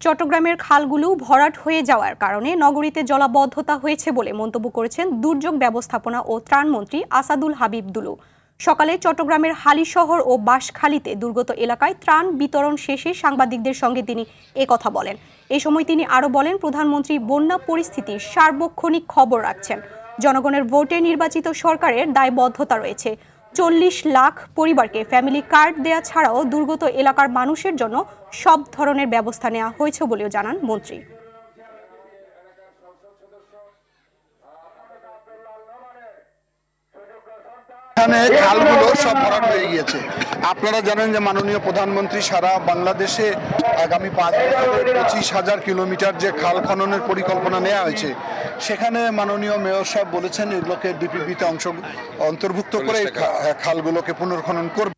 চট্টগ্রামের খালগুলো ভরাট হয়ে যাওয়ার কারণে নগরীতে জলাবদ্ধতা হয়েছে বলে মন্তব্য করেছেন দুর্যোগ ব্যবস্থাপনা ও ত্রাণমন্ত্রী আসাদুল হাবিব দুলু। সকালে চট্টগ্রামের হালিশহর ও বাঁশখালীতে দুর্গত এলাকায় ত্রাণ বিতরণ শেষে সাংবাদিকদের সঙ্গে তিনি একথা বলেন। এই সময় তিনি আরও বলেন, প্রধানমন্ত্রী বন্যা পরিস্থিতির সার্বক্ষণিক খবর রাখছেন। জনগণের ভোটে নির্বাচিত সরকারের দায়বদ্ধতা রয়েছে। 40 লাখ পরিবারকে ফ্যামিলি কার্ড দেয়া ছাড়াও দুর্গত এলাকার মানুষের জন্য সব ধরনের ব্যবস্থা নেওয়া হয়েছে বলেও জানান মন্ত্রী। এখানে খালগুলো সব ভরাট হয়ে গিয়েছে। আপনারা জানেন যে মাননীয় প্রধানমন্ত্রী সারা বাংলাদেশে আগামী 5 বছরে 25,000 কিলোমিটার যে খাল খননের পরিকল্পনা নেওয়া হয়েছে, সেখানে মাননীয় মেয়র সাহেব বলেছেন এগুলোকে ডিপিপিতে অন্তর্ভুক্ত করে খালগুলোকে পুনর্খনন করবে।